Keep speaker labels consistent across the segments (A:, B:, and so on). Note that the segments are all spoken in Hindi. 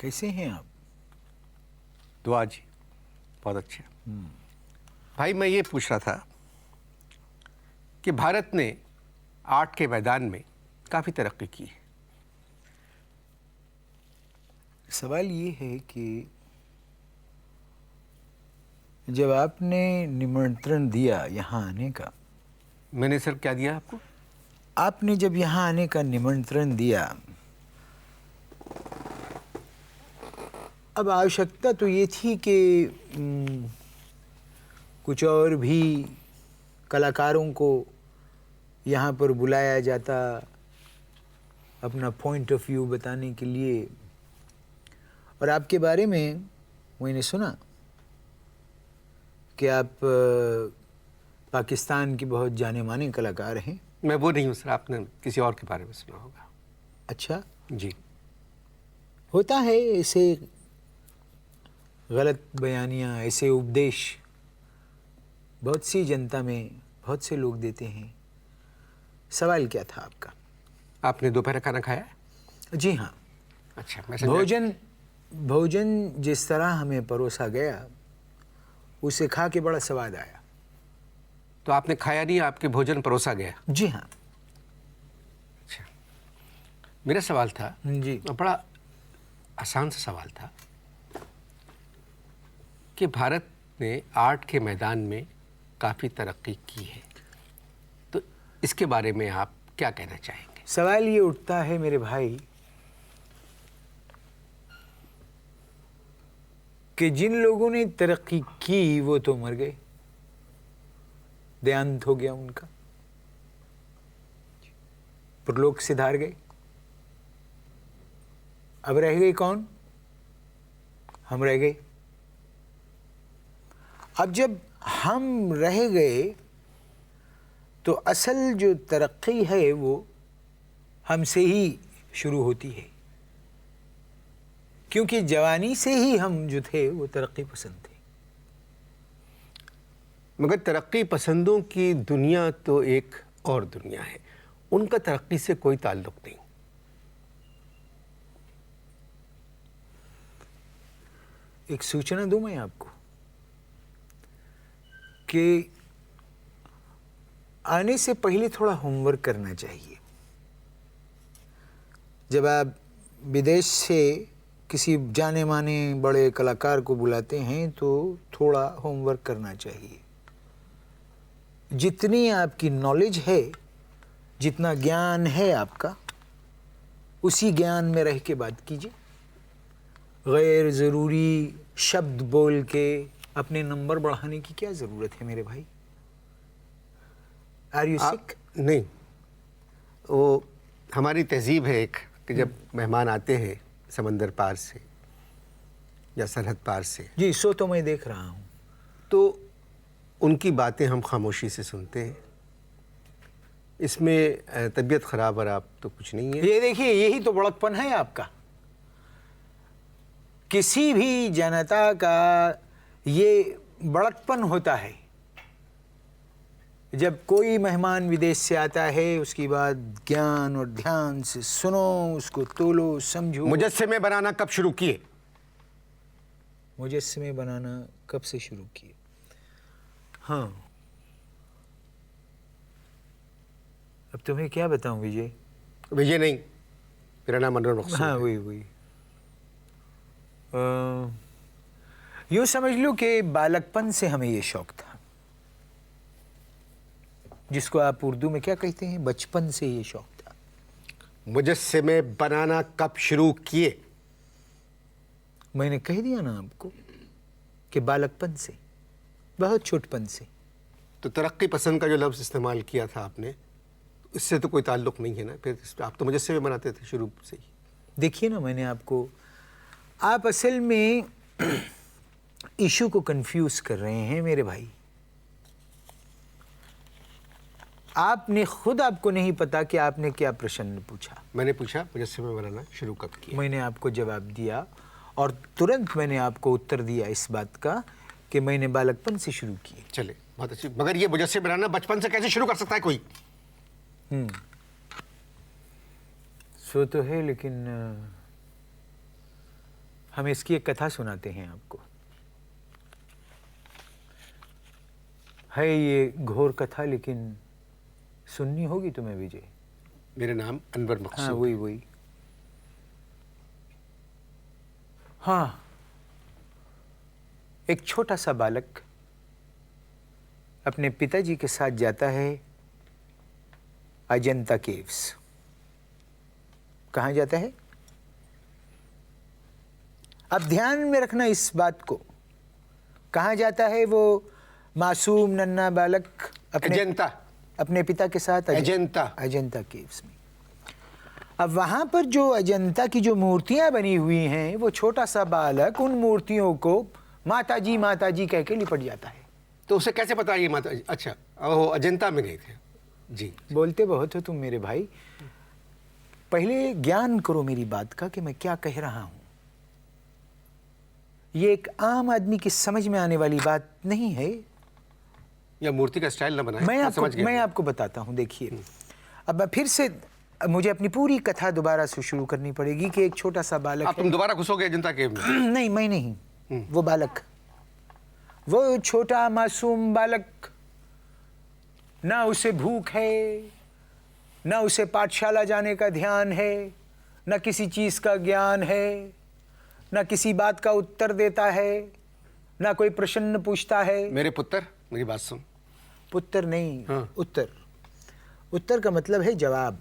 A: कैसे हैं आप?
B: दुआ जी, बहुत अच्छे। भाई मैं ये पूछ रहा था कि भारत ने आर्ट के मैदान में काफ़ी तरक्की की है।
A: सवाल ये है कि जब आपने निमंत्रण दिया यहाँ आने का,
B: मैंने सर क्या दिया आपको?
A: आपने जब यहाँ आने का निमंत्रण दिया, अब आवश्यकता तो ये थी कि कुछ और भी कलाकारों को यहाँ पर बुलाया जाता अपना पॉइंट ऑफ व्यू बताने के लिए। और आपके बारे में मैंने सुना कि आप पाकिस्तान के बहुत जाने माने कलाकार हैं।
B: मैं वो नहीं हूँ सर, आपने किसी और के बारे में सुना होगा।
A: अच्छा,
B: जी।
A: होता है ऐसे गलत बयानियाँ, ऐसे उपदेश बहुत सी जनता में बहुत से लोग देते हैं। सवाल क्या था आपका?
B: आपने दोपहर खाना खाया है?
A: जी हाँ।
B: अच्छा, मैं समझा।
A: भोजन जिस तरह हमें परोसा गया, उसे खा के बड़ा स्वाद आया।
B: तो आपने खाया नहीं, आपके भोजन परोसा गया?
A: जी हाँ।
B: अच्छा, मेरा सवाल था
A: जी।
B: बड़ा आसान सा सवाल था कि भारत ने आर्ट के मैदान में काफ़ी तरक्की की है, तो इसके बारे में आप क्या कहना चाहेंगे?
A: सवाल ये उठता है मेरे भाई कि जिन लोगों ने तरक्की की वो तो मर गए, देहांत हो गया उनका, परलोक सिधार गए। अब रह गए कौन? हम रह गए। अब जब हम रह गए तो असल जो तरक्की है वो हमसे ही शुरू होती है, क्योंकि जवानी से ही हम जो थे वो तरक्की पसंद थे।
B: मगर तरक्की पसंदों की दुनिया तो एक और दुनिया है, उनका तरक्की से कोई ताल्लुक नहीं।
A: एक सूचना दूं मैं आपको कि आने से पहले थोड़ा होमवर्क करना चाहिए। जब आप विदेश से किसी जाने माने बड़े कलाकार को बुलाते हैं तो थोड़ा होमवर्क करना चाहिए। जितनी आपकी नॉलेज है, जितना ज्ञान है आपका, उसी ज्ञान में रह के बात कीजिए। गैर ज़रूरी शब्द बोल के अपने नंबर बढ़ाने की क्या ज़रूरत है मेरे भाई? Are you sick?
B: नहीं, वो हमारी तहजीब है एक कि जब मेहमान आते हैं समंदर पार से या सरहद पार से,
A: जी, सो तो मैं देख रहा हूँ,
B: तो उनकी बातें हम खामोशी से सुनते हैं। इसमें तबीयत ख़राब और आप तो कुछ नहीं है।
A: ये देखिए, यही तो बड़कपन है आपका। किसी भी जनता का ये बड़कपन होता है। जब कोई मेहमान विदेश से आता है, उसकी बात ज्ञान और ध्यान से सुनो, उसको तोलो, समझो।
B: मुजस्समे बनाना कब शुरू किए?
A: मुजस्समे बनाना कब से शुरू किए? हाँ, अब तुम्हें क्या बताऊं विजय?
B: विजय नहीं, मेरा नाम अनवर मकसूद
A: हाँ,
B: है।
A: वही यूँ समझ लो कि बालकपन से हमें ये शौक था, जिसको आप उर्दू में क्या कहते हैं? बचपन से ये शौक था।
B: मुजस्समे बनाना कब शुरू किए?
A: मैंने कह दिया ना आपको कि बालकपन से, बहुत छोटपन से।
B: तो तरक्की पसंद का जो लफ्ज़ इस्तेमाल किया था आपने, इससे तो कोई ताल्लुक़ नहीं है ना। फिर आप तो मुजस्समे बनाते थे शुरू से ही।
A: देखिए ना, मैंने आपको, आप असल में इशू को कंफ्यूज कर रहे हैं मेरे भाई। आपने खुद, आपको नहीं पता कि आपने क्या प्रश्न पूछा।
B: मैंने पूछा मुजस्समे बनाना शुरू कब किया?
A: मैंने आपको जवाब दिया और तुरंत मैंने आपको उत्तर दिया इस बात का कि मैंने बालकपन से शुरू किए।
B: चले, बहुत अच्छी। मगर ये मुजस्समे बनाना बचपन से कैसे शुरू कर सकता है कोई?
A: सो तो है, लेकिन हम इसकी एक कथा सुनाते हैं आपको। है ये घोर कथा, लेकिन सुननी होगी तुम्हें विजय।
B: मेरा नाम अनवर मकसूद।
A: हाँ वही। हाँ, एक छोटा सा बालक अपने पिताजी के साथ जाता है अजंता केव्स। कहाँ जाता है? अब ध्यान में रखना इस बात को। कहाँ जाता है वो मासूम नन्हा बालक? अपने पिता के साथ अजंता केव्स में। अब वहाँ पर जो अजंता की जो मूर्तियाँ बनी हुई हैं, वो छोटा सा बालक उन मूर्तियों को माताजी कह के लिपट जाता है।
B: तो उसे कैसे पता ये माता? अच्छा, वो अजंता में गए थे जी।
A: बोलते बहुत हो तुम मेरे भाई, पहले ज्ञान करो मेरी बात का कि मैं क्या कह रहा हूँ। ये एक आम आदमी की समझ में आने वाली बात नहीं है।
B: या मूर्ति का स्टाइल ना बनाए।
A: मैं आपको बताता हूँ। देखिए, अब मैं फिर से मुझे अपनी पूरी कथा दोबारा से शुरू करनी पड़ेगी कि एक छोटा सा बालक
B: तुम दोबारा घुसोगे अजंता केव में?
A: नहीं, मैं नहीं, वो बालक, वो छोटा मासूम बालक, ना उसे भूख है, ना उसे पाठशाला जाने का ध्यान है, ना किसी चीज का ज्ञान है, ना किसी बात का उत्तर देता है, ना कोई प्रश्न पूछता है।
B: मेरे पुत्र, मेरी बात सुन।
A: पुत्र नहीं,
B: हाँ।
A: उत्तर का मतलब है जवाब।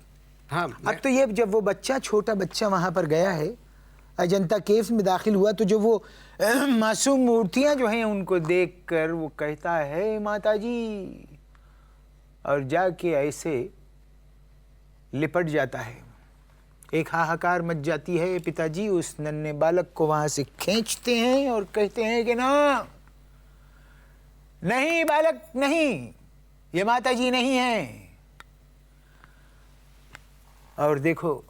B: हाँ,
A: अब तो ये जब वो बच्चा, छोटा बच्चा वहां पर गया है, अजंता केव्स में दाखिल हुआ, तो जो वो मासूम मूर्तियां जो हैं उनको देखकर वो कहता है माताजी, और जाके ऐसे लिपट जाता है। एक हाहाकार मच जाती है। पिताजी उस नन्हे बालक को वहां से खींचते हैं और कहते हैं कि ना, नहीं बालक नहीं, ये माताजी नहीं है। और देखो,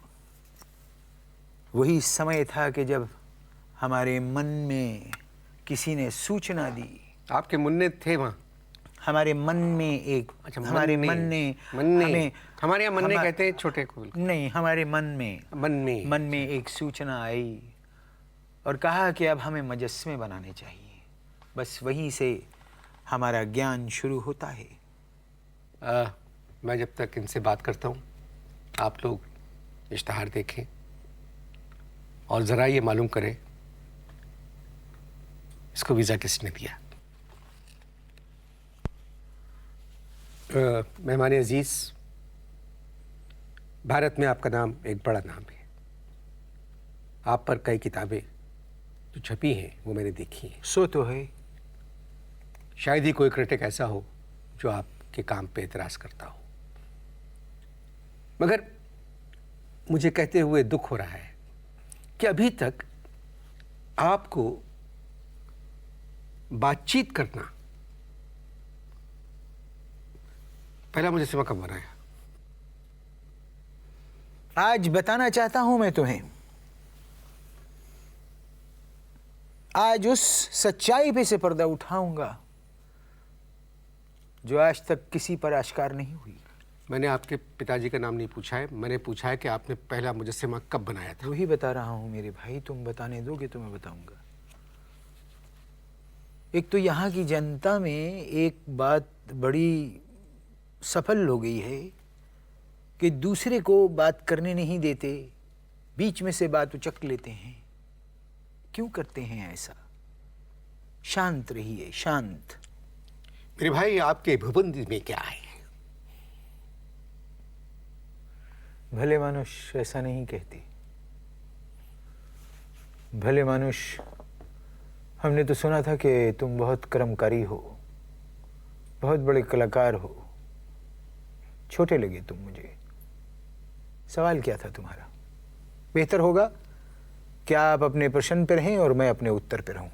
A: वही समय था कि जब हमारे मन में किसी ने सूचना दी।
B: आपके मुन्ने थे वहाँ?
A: हमारे मन में एक,
B: अच्छा,
A: हमारे मन ने हमें,
B: हमारे यहाँ मन्ने कहते हैं छोटे को।
A: नहीं, हमारे मन में एक सूचना आई और कहा कि अब हमें मुजस्समे बनाने चाहिए। बस वहीं से हमारा ज्ञान शुरू होता है।
B: मैं जब तक इनसे बात करता हूँ, आप लोग इश्तहार देखें और ज़रा ये मालूम करें इसको वीज़ा किसने दिया। मेहमान अजीज़, भारत में आपका नाम एक बड़ा नाम है। आप पर कई किताबें जो छपी हैं वो मैंने देखी हैं।
A: सो तो है।
B: शायद ही कोई क्रिटिक ऐसा हो जो आपके काम पे एतराज़ करता हो, मगर मुझे कहते हुए दुख हो रहा है कि अभी तक आपको बातचीत करना पहला मुझे सिवा कब बनाया।
A: आज बताना चाहता हूं मैं तुम्हें, आज उस सच्चाई पे से पर्दा उठाऊंगा जो आज तक किसी पर आश्कार नहीं हुई।
B: मैंने आपके पिताजी का नाम नहीं पूछा है, मैंने पूछा है कि आपने पहला मुजस्समा कब बनाया था।
A: वही बता रहा हूं मेरे भाई, तुम बताने दोगे तो मैं बताऊंगा। एक तो यहाँ की जनता में एक बात बड़ी सफल हो गई है कि दूसरे को बात करने नहीं देते, बीच में से बात उचक लेते हैं। क्यों करते हैं ऐसा? शांत रहिए, शांत।
B: मेरे भाई, आपके भूबंदी में क्या है?
A: भले मनुष्य ऐसा नहीं कहते। भले मनुष्य, हमने तो सुना था कि तुम बहुत कर्मकारी हो, बहुत बड़े कलाकार हो। छोटे लगे तुम मुझे। सवाल क्या था तुम्हारा? बेहतर होगा कि आप अपने प्रश्न पर रहें और मैं अपने उत्तर पर रहूं।